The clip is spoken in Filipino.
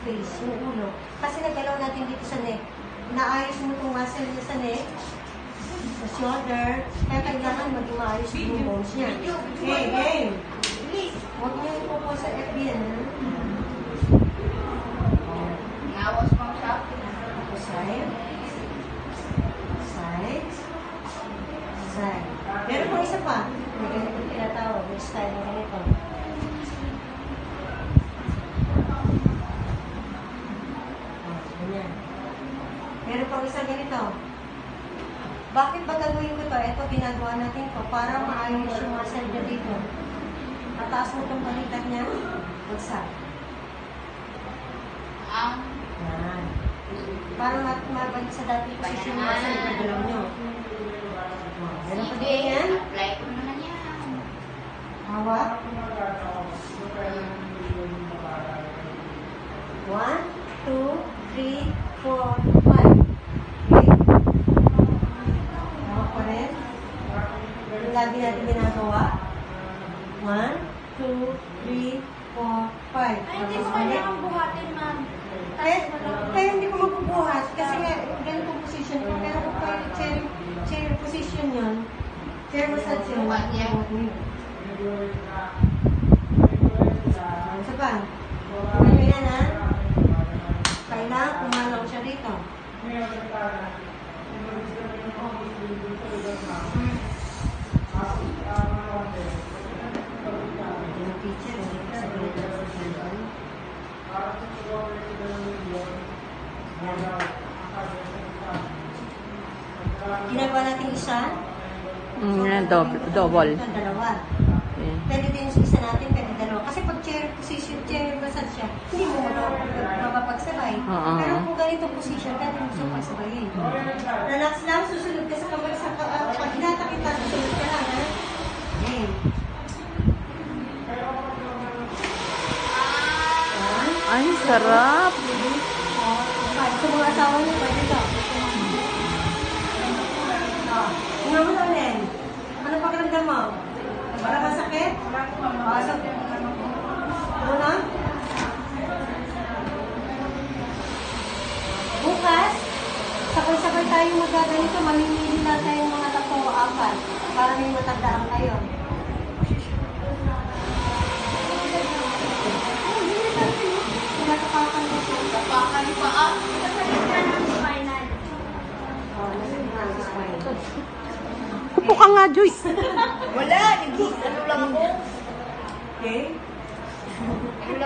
face, yung ulo. Kasi nagalaw natin dito sa neck. Naayos mo itong muscle niya sa neck, sa shoulder, kaya kailangan maging maayos yung bones niya. Hey! Huwag niyo ipopo sa FB yan, ha? Nawas pang siya. Side. Side. Side. Pero kung isa pa, may ganito tinatawag, may style na ganito. Ganyan. Meron pang isa ganito. Bakit ba gagawin ko to? Ito, ginagawa natin to para maayos yung muscle niya dito. Tataas mo itong balikat niya. Bagsak. Yan. Para mabalik sa dati posisyon yung muscle na galaw nyo. Meron pa din yan. Apply ko naman yan. Hawak. 1, 2, 3, 4, 5. Okay. Hawak pa rin. Yung lagi natin ginagawa. 1, 2, 3, 4, 5. Ay, hindi mo kailangan buhatin, ma'am. Kaya hindi ko magbubuhat kasi nga ganitong position ko. Pero kung kayo chair position yun, chair massage yun. Isa pa. Ano yan, ha? Kailangan kumalaw siya dito. Yung teacher, hindi ko sabihin na ginagawa natin isa. Double. Ito, dalawa. Okay. Pwede din yung isa natin, pwede dalawa. Kasi pag chair position, chair massage siya, hindi mo mapapagsabay. Pero kung ganitong position, pwede mo siya pagsabayin. Relax lang, susunod ka sa kamay sa pag hinatakita, susunod ka lang, ha? Okay. Ay, sarap. Sa mga asawa niyo, pwede ito. Nga mo na ulit. Ano pakiramdam mo? Para masakit? Pasok. Muna? Bukas, sabay-sabay tayo magaganito. Mamimili lang tayong mga 3 o 4 para may matandaan kayo. Tumatapakan mo siya. Tapakan pa ang final. Upo ka nga, Joyce. Wala, ano lang ako. Okay?